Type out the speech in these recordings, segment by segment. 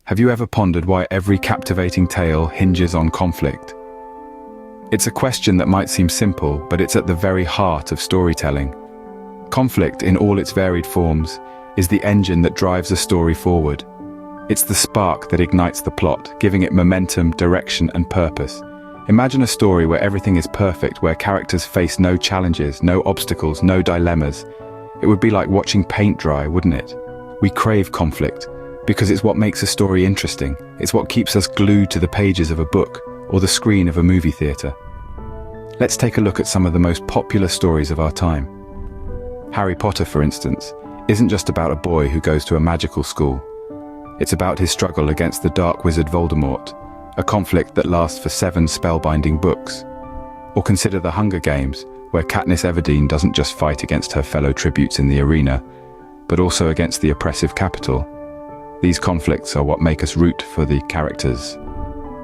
Have you ever pondered why every captivating tale hinges on conflict? It's a question that might seem simple, but it's at the very heart of storytelling. Conflict, in all its varied forms, is the engine that drives a story forward. It's the spark that ignites the plot, giving it momentum, direction, and purpose. Imagine a story where everything is perfect, where characters face no challenges, no obstacles, no dilemmas. It would be like watching paint dry, wouldn't it? We crave conflict, because it's what makes a story interesting. It's what keeps us glued to the pages of a book or the screen of a movie theatre. Let's take a look at some of the most popular stories of our time. Harry Potter, for instance, isn't just about a boy who goes to a magical school. It's about his struggle against the dark wizard Voldemort, a conflict that lasts for 7 spellbinding books. Or consider the Hunger Games, where Katniss Everdeen doesn't just fight against her fellow tributes in the arena, but also against the oppressive Capitol. These conflicts are what make us root for the characters.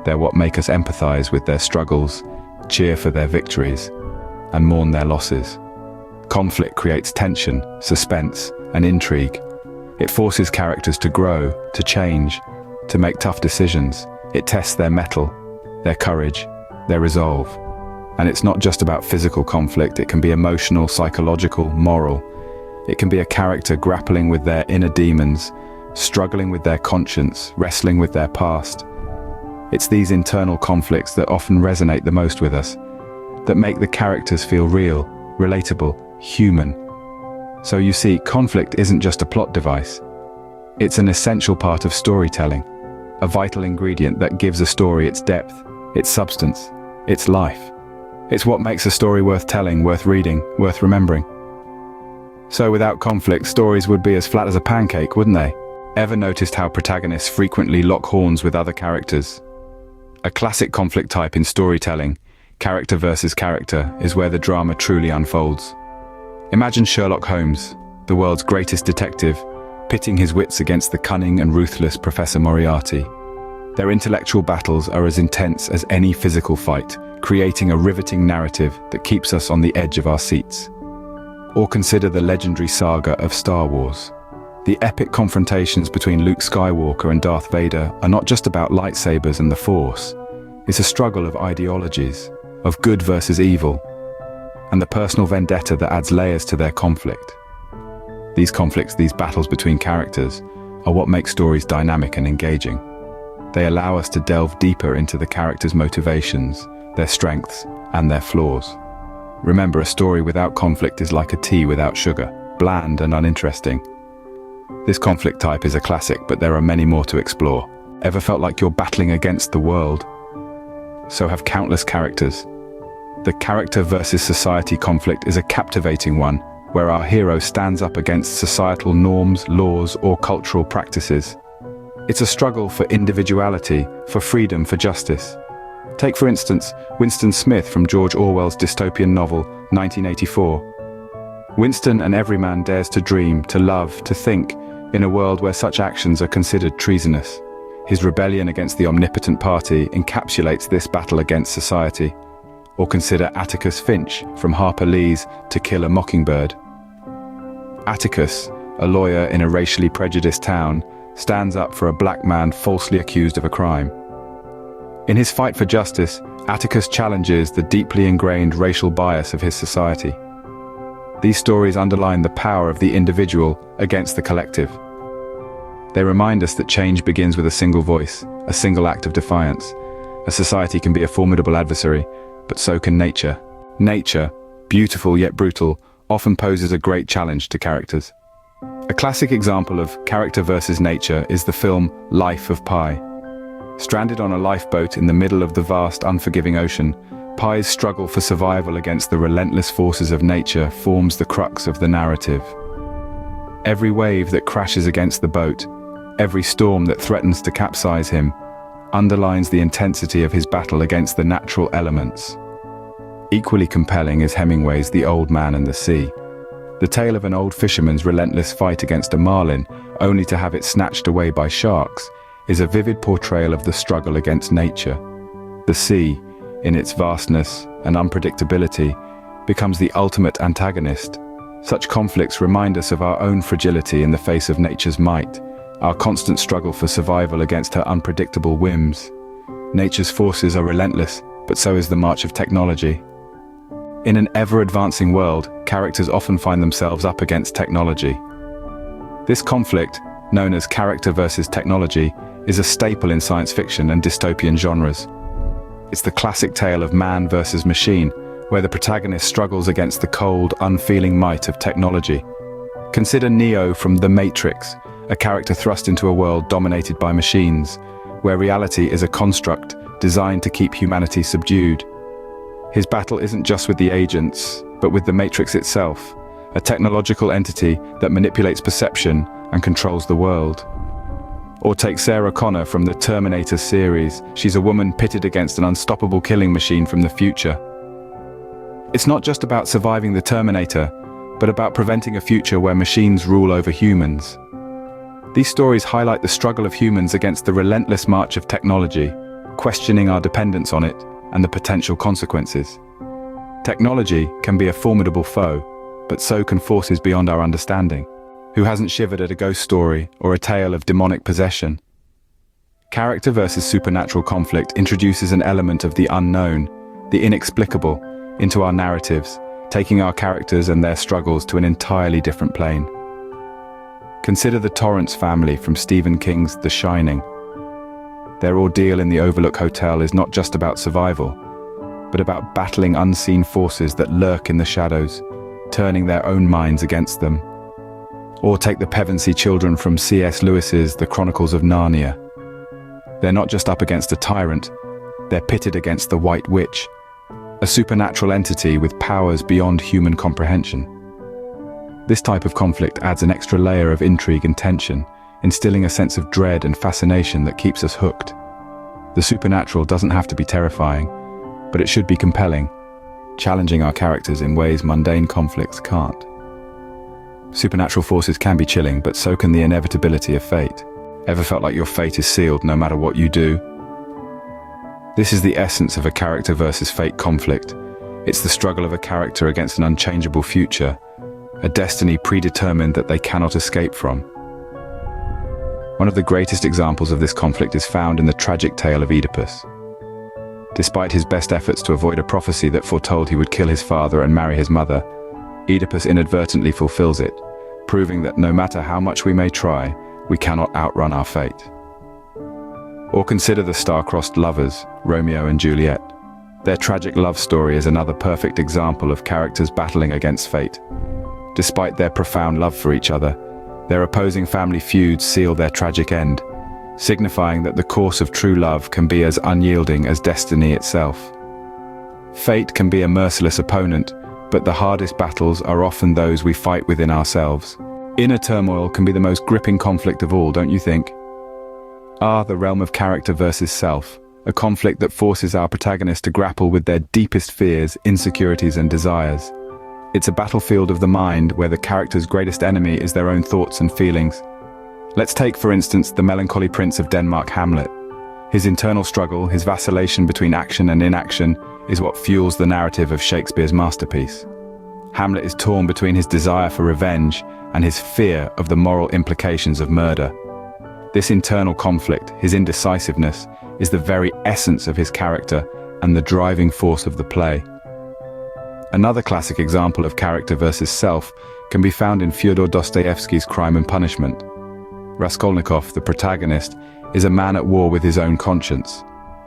They're what make us empathize with their struggles, cheer for their victories, and mourn their losses. Conflict creates tension, suspense, and intrigue. It forces characters to grow, to change, to make tough decisions. It tests their mettle, their courage, their resolve. And it's not just about physical conflict, it can be emotional, psychological, moral. It can be a character grappling with their inner demons, struggling with their conscience, wrestling with their past. It's these internal conflicts that often resonate the most with us, that make the characters feel real, relatable, human. So you see, conflict isn't just a plot device. It's an essential part of storytelling, a vital ingredient that gives a story its depth, its substance, its life. It's what makes a story worth telling, worth reading, worth remembering. So without conflict, stories would be as flat as a pancake, wouldn't they? Ever noticed how protagonists frequently lock horns with other characters? A classic conflict type in storytelling, character versus character, is where the drama truly unfolds. Imagine Sherlock Holmes, the world's greatest detective, pitting his wits against the cunning and ruthless Professor Moriarty. Their intellectual battles are as intense as any physical fight, creating a riveting narrative that keeps us on the edge of our seats. Or consider the legendary saga of Star Wars. The epic confrontations between Luke Skywalker and Darth Vader are not just about lightsabers and the Force. It's a struggle of ideologies, of good versus evil, and the personal vendetta that adds layers to their conflict. These conflicts, these battles between characters, are what make stories dynamic and engaging. They allow us to delve deeper into the characters' motivations, their strengths, and their flaws. Remember, a story without conflict is like a tea without sugar, bland and uninteresting. This conflict type is a classic, but there are many more to explore. Ever felt like you're battling against the world? So have countless characters. The character versus society conflict is a captivating one, where our hero stands up against societal norms, laws, or cultural practices. It's a struggle for individuality, for freedom, for justice. Take, for instance, Winston Smith from George Orwell's dystopian novel, 1984. Winston, an everyman, dares to dream, to love, to think, in a world where such actions are considered treasonous. His rebellion against the omnipotent party encapsulates this battle against society. Or consider Atticus Finch from Harper Lee's To Kill a Mockingbird. Atticus, a lawyer in a racially prejudiced town, stands up for a black man falsely accused of a crime. In his fight for justice, Atticus challenges the deeply ingrained racial bias of his society. These stories underline the power of the individual against the collective. They remind us that change begins with a single voice, a single act of defiance. A society can be a formidable adversary, but so can nature. Nature, beautiful yet brutal, often poses a great challenge to characters. A classic example of character versus nature is the film Life of Pi. Stranded on a lifeboat in the middle of the vast, unforgiving ocean, Pi's struggle for survival against the relentless forces of nature forms the crux of the narrative. Every wave that crashes against the boat, every storm that threatens to capsize him, underlines the intensity of his battle against the natural elements. Equally compelling is Hemingway's The Old Man and the Sea. The tale of an old fisherman's relentless fight against a marlin, only to have it snatched away by sharks, is a vivid portrayal of the struggle against nature. The sea, in its vastness and unpredictability, becomes the ultimate antagonist. Such conflicts remind us of our own fragility in the face of nature's might, our constant struggle for survival against her unpredictable whims. Nature's forces are relentless, but so is the march of technology. In an ever-advancing world, characters often find themselves up against technology. This conflict, known as character versus technology, is a staple in science fiction and dystopian genres. It's the classic tale of man versus machine, where the protagonist struggles against the cold, unfeeling might of technology. Consider Neo from The Matrix, a character thrust into a world dominated by machines, where reality is a construct designed to keep humanity subdued. His battle isn't just with the agents, but with the Matrix itself, a technological entity that manipulates perception and controls the world. Or take Sarah Connor from the Terminator series. She's a woman pitted against an unstoppable killing machine from the future. It's not just about surviving the Terminator, but about preventing a future where machines rule over humans. These stories highlight the struggle of humans against the relentless march of technology, questioning our dependence on it and the potential consequences. Technology can be a formidable foe, but so can forces beyond our understanding. Who hasn't shivered at a ghost story or a tale of demonic possession? Character versus supernatural conflict introduces an element of the unknown, the inexplicable, into our narratives, taking our characters and their struggles to an entirely different plane. Consider the Torrance family from Stephen King's The Shining. Their ordeal in the Overlook Hotel is not just about survival, but about battling unseen forces that lurk in the shadows, turning their own minds against them. Or take the Pevensey children from C.S. Lewis's The Chronicles of Narnia. They're not just up against a tyrant, they're pitted against the White Witch, a supernatural entity with powers beyond human comprehension. This type of conflict adds an extra layer of intrigue and tension, instilling a sense of dread and fascination that keeps us hooked. The supernatural doesn't have to be terrifying, but it should be compelling, challenging our characters in ways mundane conflicts can't. Supernatural forces can be chilling, but so can the inevitability of fate. Ever felt like your fate is sealed no matter what you do? This is the essence of a character versus fate conflict. It's the struggle of a character against an unchangeable future, a destiny predetermined that they cannot escape from. One of the greatest examples of this conflict is found in the tragic tale of Oedipus. Despite his best efforts to avoid a prophecy that foretold he would kill his father and marry his mother, Oedipus inadvertently fulfills it, proving that no matter how much we may try, we cannot outrun our fate. Or consider the star-crossed lovers, Romeo and Juliet. Their tragic love story is another perfect example of characters battling against fate. Despite their profound love for each other, their opposing family feuds seal their tragic end, signifying that the course of true love can be as unyielding as destiny itself. Fate can be a merciless opponent, but the hardest battles are often those we fight within ourselves. Inner turmoil can be the most gripping conflict of all, don't you think? The realm of character versus self, a conflict that forces our protagonist to grapple with their deepest fears, insecurities, and desires. It's a battlefield of the mind where the character's greatest enemy is their own thoughts and feelings. Let's take, for instance, the melancholy prince of Denmark, Hamlet. His internal struggle, his vacillation between action and inaction, is what fuels the narrative of Shakespeare's masterpiece. Hamlet is torn between his desire for revenge and his fear of the moral implications of murder. This internal conflict, his indecisiveness, is the very essence of his character and the driving force of the play. Another classic example of character versus self can be found in Fyodor Dostoevsky's Crime and Punishment. Raskolnikov, the protagonist, is a man at war with his own conscience.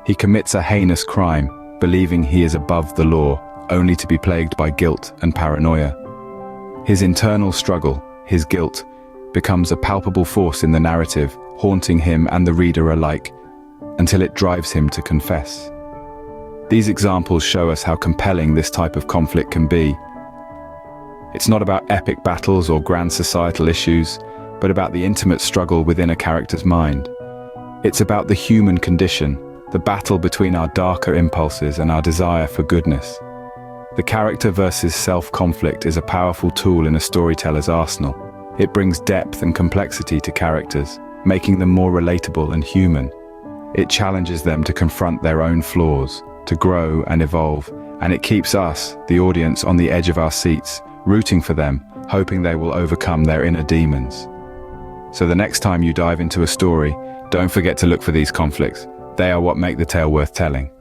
He commits a heinous crime, believing he is above the law, only to be plagued by guilt and paranoia. His internal struggle, his guilt, becomes a palpable force in the narrative, haunting him and the reader alike, until it drives him to confess. These examples show us how compelling this type of conflict can be. It's not about epic battles or grand societal issues, but about the intimate struggle within a character's mind. It's about the human condition, the battle between our darker impulses and our desire for goodness. The character versus self conflict is a powerful tool in a storyteller's arsenal. It brings depth and complexity to characters, making them more relatable and human. It challenges them to confront their own flaws, to grow and evolve, and it keeps us, the audience, on the edge of our seats, rooting for them, hoping they will overcome their inner demons. So the next time you dive into a story, don't forget to look for these conflicts. They are what make the tale worth telling.